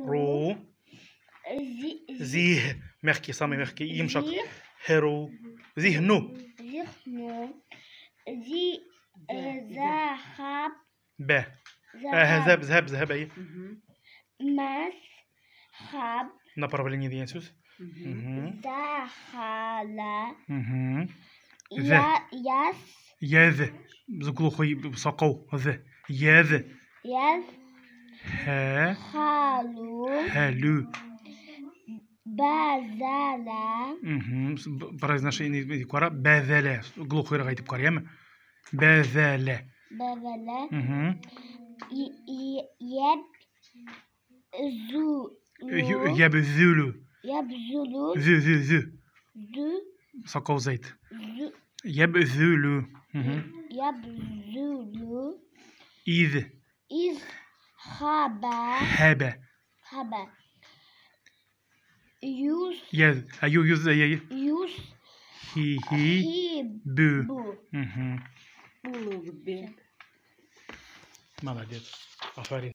رو زيه مخكي صامي مخكي يمشط هرو ذهنو ذهب به ذهب أي مسحب направление de Jesús دخل يذ زقلو خوي بسقو ذ يذ هالو بذل برز نشي إني كورا بذل زقلو خوي رغايت بكوريام بذل يبذلو ذو سقو زيت يبذلو إذ هبا بو молодец.